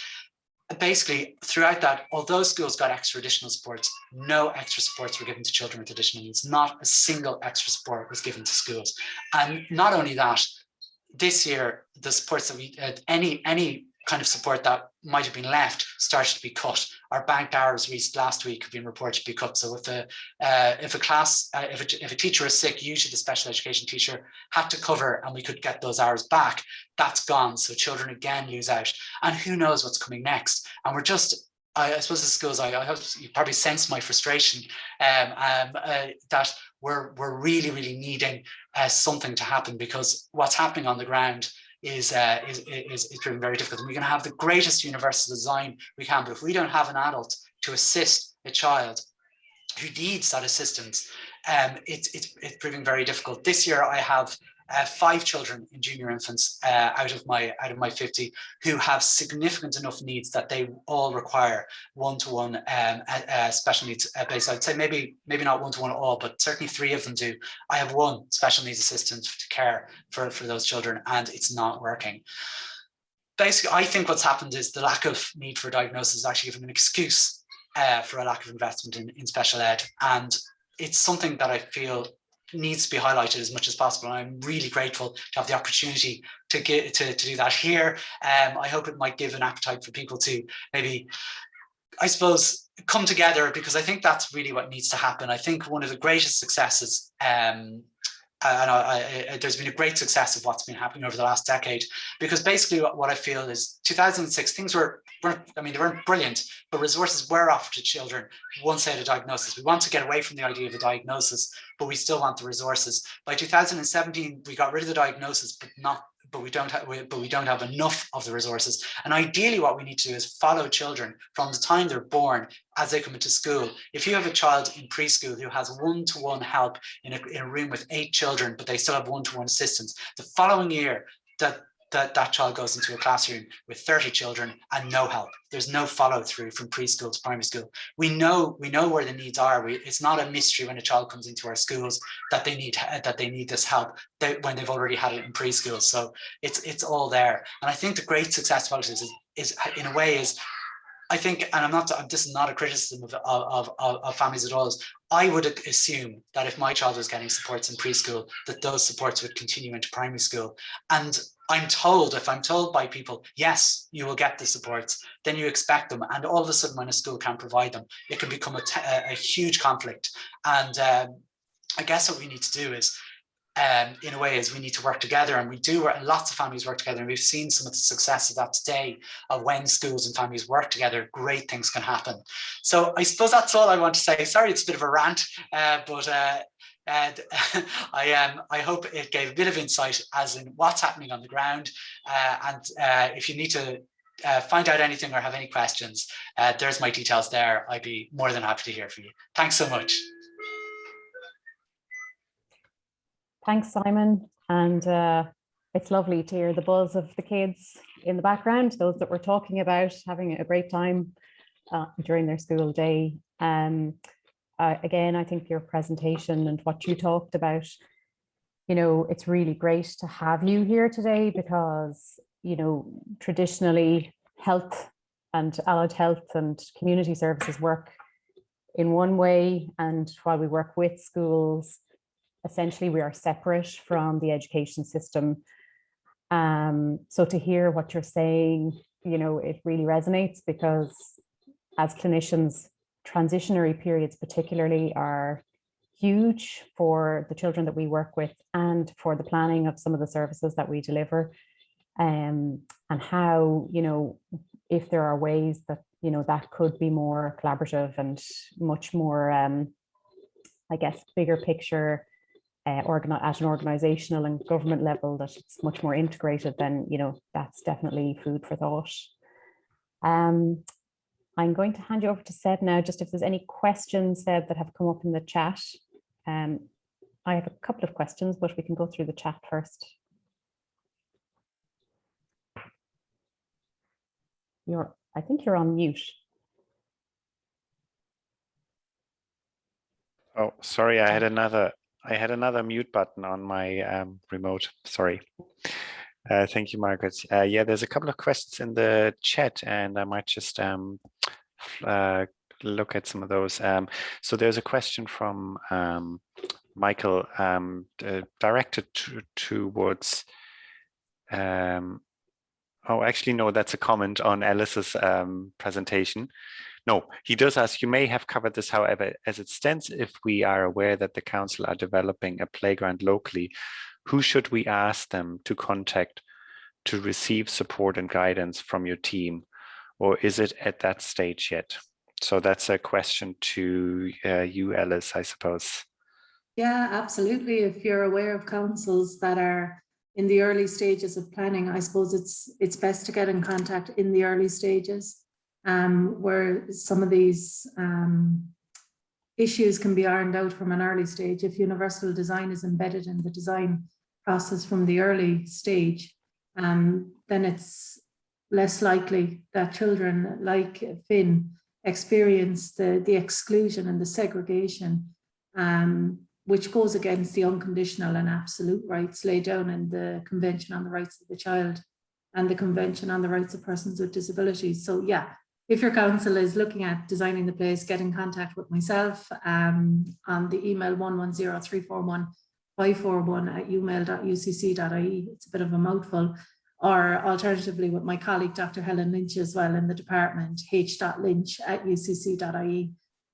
basically throughout that, although schools got extra additional supports, no extra supports were given to children with additional needs. Not a single extra support was given to schools. And not only that, this year, the supports that we any kind of support that might have been left started to be cut. Our banked hours last week have been reported to be cut. So if a teacher is sick, usually the special education teacher had to cover, and we could get those hours back. That's gone. So children again lose out, and who knows what's coming next. And we're just, I suppose the schools, I hope you probably sense my frustration that we're really needing something to happen, because what's happening on the ground is proving very difficult. And we can have the greatest universal design we can, but if we don't have an adult to assist a child who needs that assistance, it's proving very difficult. This year, I have 5 children in junior infants out of my 50 who have significant enough needs that they all require one-to-one special needs based. I'd say maybe not one-to-one all, but certainly 3 of them do. I have 1 special needs assistant to care for those children, and it's not working. Basically, I think what's happened is the lack of need for diagnosis is actually given an excuse for a lack of investment in special ed, and it's something that I feel needs to be highlighted as much as possible. And I'm really grateful to have the opportunity to do that here. I hope it might give an appetite for people to maybe, I suppose, come together, because I think that's really what needs to happen. I think one of the greatest successes, there's been a great success of what's been happening over the last decade, because basically what I feel is 2006, things they weren't brilliant, but resources were offered to children once they had a diagnosis. We want to get away from the idea of a diagnosis, but we still want the resources. By 2017, we got rid of the diagnosis, but we don't have enough of the resources. And ideally what we need to do is follow children from the time they're born as they come into school. If you have a child in preschool who has one-to-one help in a room with 8 children, but they still have one-to-one assistance, the following year that child goes into a classroom with 30 children and no help. There's no follow through from preschool to primary school. We know where the needs are. It's not a mystery when a child comes into our schools that they need this help when they've already had it in preschool. So it's all there. And I think the great success about it is in a way is, I think, and this is not a criticism of families at all, is I would assume that if my child was getting supports in preschool, that those supports would continue into primary school. And if I'm told by people, yes, you will get the supports, then you expect them. And all of a sudden, when a school can't provide them, it can become a huge conflict. And I guess what we need to do is, in a way, is we need to work together, and we do. Lots of families work together, and we've seen some of the success of that today, of when schools and families work together, great things can happen. So I suppose that's all I want to say. Sorry, it's a bit of a rant, but I hope it gave a bit of insight as in what's happening on the ground. And if you need to find out anything or have any questions, there's my details there. I'd be more than happy to hear from you. Thanks so much. Thanks, Simon. And it's lovely to hear the buzz of the kids in the background, those that we're talking about having a great time during their school day. Again, I think your presentation and what you talked about, it's really great to have you here today, because, traditionally health and allied health and community services work in one way. And while we work with schools, essentially we are separate from the education system. So to hear what you're saying, it really resonates, because as clinicians, transitionary periods particularly are huge for the children that we work with and for the planning of some of the services that we deliver. And how, if there are ways that, that could be more collaborative and much more, I guess, bigger picture, at an organizational and government level, that it's much more integrated, then that's definitely food for thought. I'm going to hand you over to Seb now, just if there's any questions, Seb, that have come up in the chat. I have a couple of questions, but we can go through the chat first. I think you're on mute. Oh, sorry, I had another mute button on my remote. Sorry. Thank you, Margaret. Yeah, there's a couple of questions in the chat, and I might just look at some of those. So there's a question from Michael, directed towards Oh, actually, no, that's a comment on Alice's presentation. No, he does ask, you may have covered this, however, as it stands, if we are aware that the council are developing a playground locally, who should we ask them to contact to receive support and guidance from your team? Or is it at that stage yet? So that's a question to you, Alice, I suppose. Yeah, absolutely. If you're aware of councils that are in the early stages of planning, I suppose it's best to get in contact in the early stages, where some of these issues can be ironed out from an early stage. If universal design is embedded in the design process from the early stage, then it's less likely that children like Finn experience the exclusion and the segregation, which goes against the unconditional and absolute rights laid down in the Convention on the Rights of the Child and the Convention on the Rights of Persons with Disabilities. So yeah, if your council is looking at designing the place, get in contact with myself on the email 110-341-541@umail.ucc.ie. It's a bit of a mouthful. Or alternatively with my colleague, Dr. Helen Lynch, as well in the department, h.lynch@ucc.ie.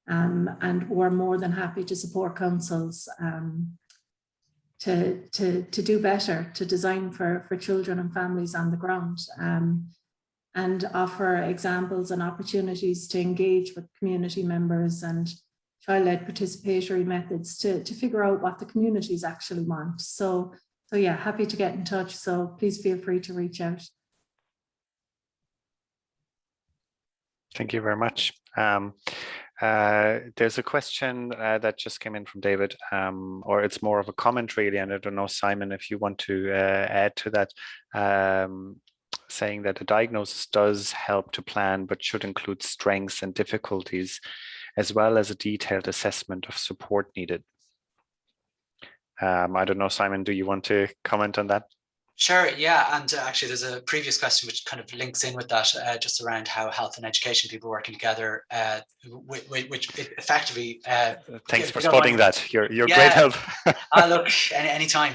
And we're more than happy to support councils to do better, to design for children and families on the ground, and offer examples and opportunities to engage with community members and child-led participatory methods to figure out what the communities actually want. So yeah, happy to get in touch. So please feel free to reach out. Thank you very much. There's a question that just came in from David, or it's more of a comment really, and I don't know, Simon, if you want to add to that, saying that a diagnosis does help to plan, but should include strengths and difficulties, as well as a detailed assessment of support needed. I don't know, Simon, do you want to comment on that? Sure, yeah, and actually there's a previous question which kind of links in with that, just around how health and education people working together, which effectively... Thanks for spotting that, you're great help. Look, anytime.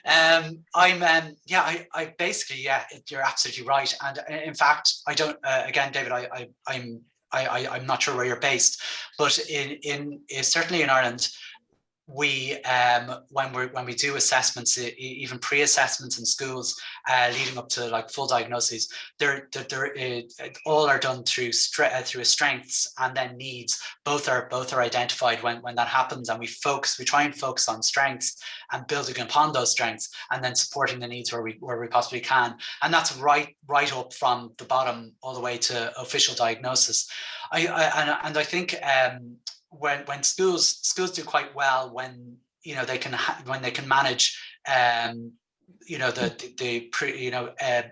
I basically, yeah, you're absolutely right. And in fact, I don't, again, David, I'm not sure where you're based, but certainly in Ireland, we when we do assessments, even pre-assessments in schools leading up to like full diagnoses, they're all are done through strengths and then needs. Both are identified when that happens, and we try and focus on strengths and building upon those strengths, and then supporting the needs where we possibly can. And that's right up from the bottom all the way to official diagnosis. I think when schools do quite well when they can manage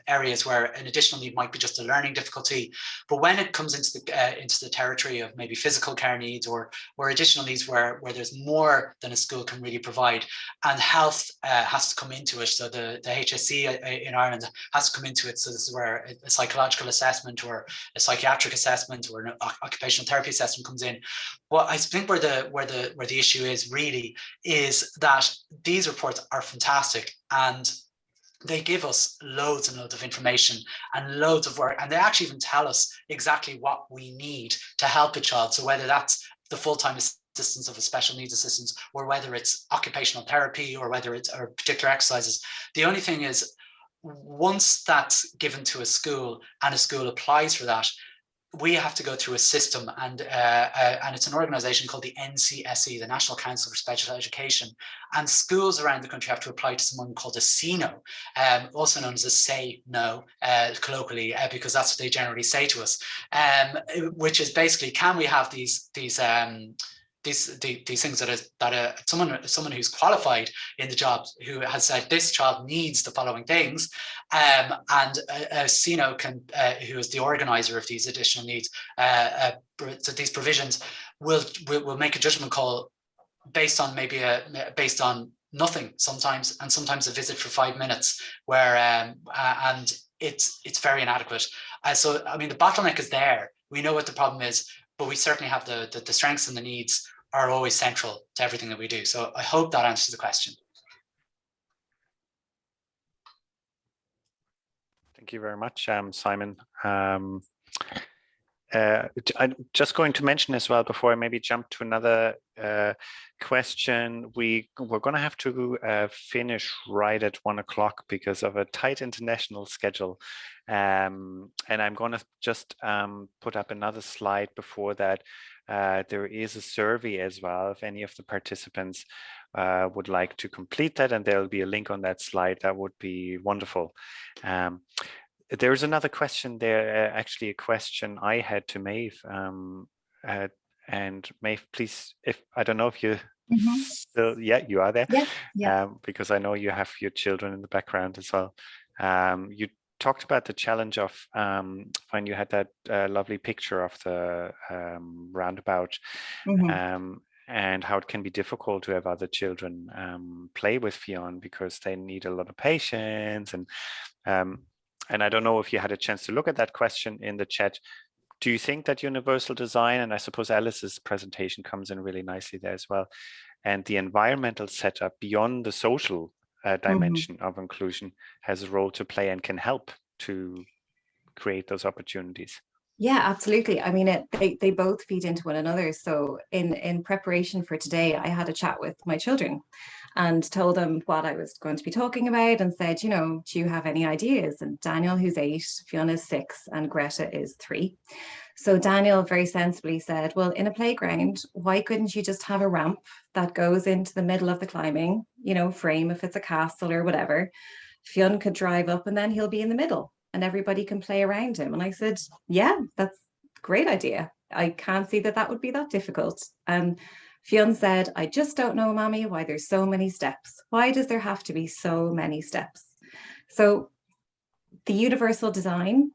areas where an additional need might be just a learning difficulty, but when it comes into the territory of maybe physical care needs or additional needs where there's more than a school can really provide, and health has to come into it. So the HSE in Ireland has to come into it. So this is where a psychological assessment or a psychiatric assessment or an occupational therapy assessment comes in. Well, I think where the issue is really is that these reports are fantastic and they give us loads and loads of information and loads of work, and they actually even tell us exactly what we need to help a child. So whether that's the full-time assistance of a special needs assistant, or whether it's occupational therapy, or whether it's or particular exercises, the only thing is once that's given to a school and a school applies for that, we have to go through a system, and it's an organization called the NCSE, the National Council for Special Education, and schools around the country have to apply to someone called a CNO, also known as a Say No, colloquially, because that's what they generally say to us, which is basically, can we have these things that someone who's qualified in the job, who has said this child needs the following things, and a CNO can, who is the organizer of these additional needs, so these provisions, will make a judgment call based on based on nothing sometimes, and sometimes a visit for 5 minutes, where and it's very inadequate. So I mean, the bottleneck is there. We know what the problem is, but we certainly have the strengths and the needs are always central to everything that we do. So I hope that answers the question. Thank you very much, Simon. I'm just going to mention as well before I maybe jump to another question. We're going to have to finish right at 1 o'clock because of a tight international schedule. And I'm going to just put up another slide before that. There is a survey as well if any of the participants would like to complete that, and there'll be a link on that slide. That would be wonderful. There's another question there, actually a question I had to Maeve. And Maeve, please, if I don't know if you still, yeah, you are there. Yeah. Because I know you have your children in the background as well. You talked about the challenge of when you had that lovely picture of the roundabout. And how it can be difficult to have other children play with Fionn because they need a lot of patience. And I don't know if you had a chance to look at that question in the chat. Do you think that universal design, and I suppose Alice's presentation comes in really nicely there as well, and the environmental setup beyond the social dimension of inclusion has a role to play and can help to create those opportunities? Yeah, absolutely. I mean, they both feed into one another. So in preparation for today, I had a chat with my children and told them what I was going to be talking about and said, you know, do you have any ideas? And Daniel, who's 8, Fiona's 6, and Greta is 3. So Daniel very sensibly said, well, in a playground, why couldn't you just have a ramp that goes into the middle of the climbing, you know, frame if it's a castle or whatever. Fionn could drive up and then he'll be in the middle and everybody can play around him. And I said, yeah, that's a great idea. I can't see that that would be that difficult. And Fionn said, I just don't know, Mommy, why there's so many steps. Why does there have to be so many steps? So the universal design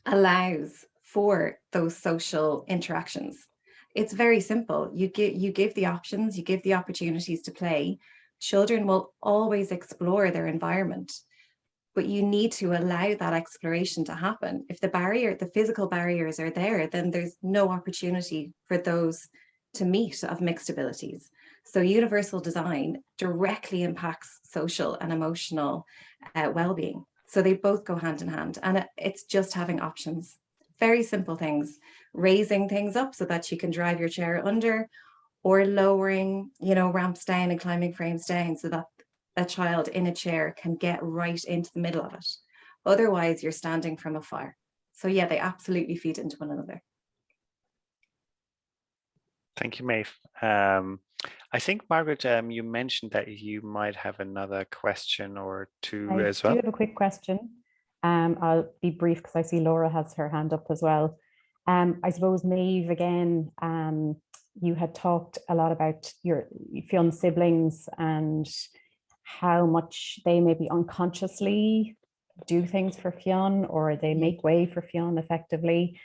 allows for those social interactions. It's very simple. You give the options, you give the opportunities to play. Children will always explore their environment, but you need to allow that exploration to happen. If the physical barriers are there, then there's no opportunity for those to meet of mixed abilities. So universal design directly impacts social and emotional well-being. So they both go hand in hand, and it's just having options. Very simple things, raising things up so that you can drive your chair under, or lowering, you know, ramps down and climbing frames down so that a child in a chair can get right into the middle of it. Otherwise, you're standing from afar. So yeah, they absolutely feed into one another. Thank you, Maeve. I think, Margaret, you mentioned that you might have another question or two as well. I do have a quick question. I'll be brief because I see Laura has her hand up as well. I suppose, Maeve, again, you had talked a lot about your Fionn's siblings and how much they maybe unconsciously do things for Fionn, or they make way for Fionn effectively.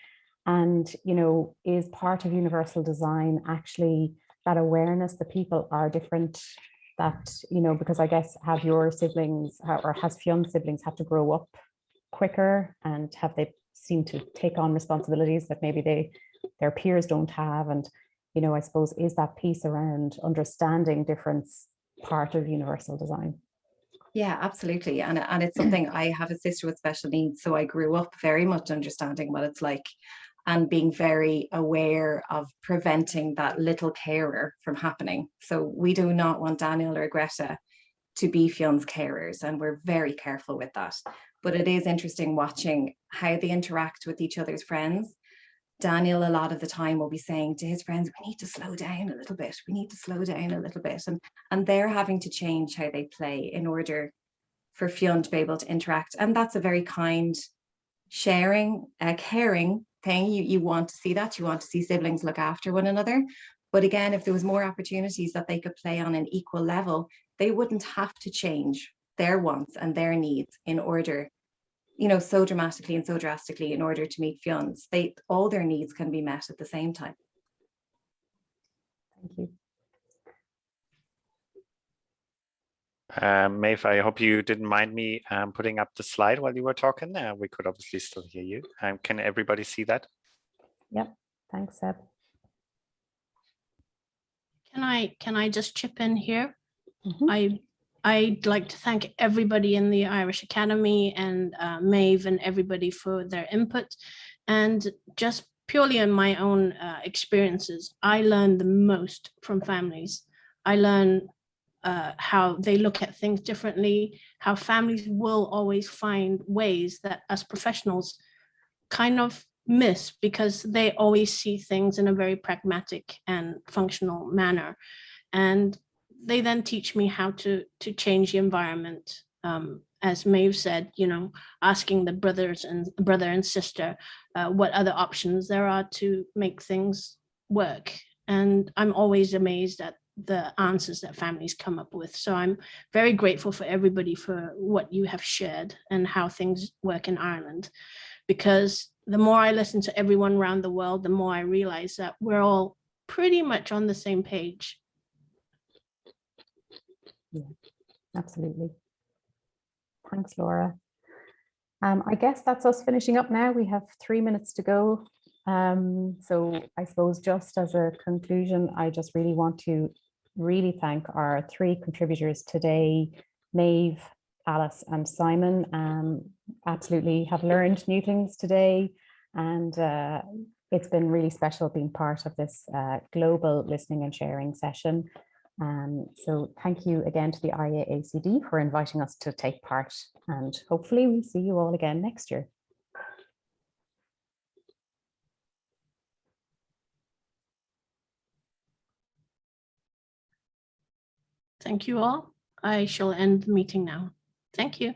And, you know, is part of universal design actually that awareness that people are different, that, you know, because I guess have your siblings or has Fionn's siblings had to grow up quicker, and have they seemed to take on responsibilities that maybe their peers don't have? And, you know, I suppose, is that piece around understanding difference part of universal design? Yeah, absolutely. And it's something, I have a sister with special needs, so I grew up very much understanding what it's like and being very aware of preventing that little carer from happening. So we do not want Daniel or Greta to be Fionn's carers, and we're very careful with that. But it is interesting watching how they interact with each other's friends. Daniel, a lot of the time, will be saying to his friends, we need to slow down a little bit. We need to slow down a little bit. And they're having to change how they play in order for Fionn to be able to interact. And that's a very kind, sharing, caring thing. You want to see that. You want to see siblings look after one another. But again, if there was more opportunities that they could play on an equal level, they wouldn't have to change their wants and their needs in order, you know, so dramatically and so drastically in order to meet Fionn's. All their needs can be met at the same time. Thank you. Maeve, I hope you didn't mind me putting up the slide while you were talking. We could obviously still hear you. Can everybody see that? Yep. Thanks, Seb. Can I just chip in here? Mm-hmm. I'd like to thank everybody in the Irish Academy and Maeve and everybody for their input. And just purely in my own experiences, I learned the most from families. I learn how they look at things differently, how families will always find ways that us professionals kind of miss because they always see things in a very pragmatic and functional manner. And they then teach me how to change the environment. As Maeve said, you know, asking the brother and sister what other options there are to make things work. And I'm always amazed at the answers that families come up with. So I'm very grateful for everybody for what you have shared and how things work in Ireland. Because the more I listen to everyone around the world, the more I realize that we're all pretty much on the same page. Yeah, absolutely. Thanks, Laura. I guess that's us finishing up now. We have 3 minutes to go. So I suppose just as a conclusion, I just really want to really thank our 3 contributors today, Maeve, Alice and Simon. Absolutely have learned new things today, and it's been really special being part of this global listening and sharing session. So thank you again to the IAACD for inviting us to take part, and hopefully we'll see you all again next year. Thank you all. I shall end the meeting now. Thank you.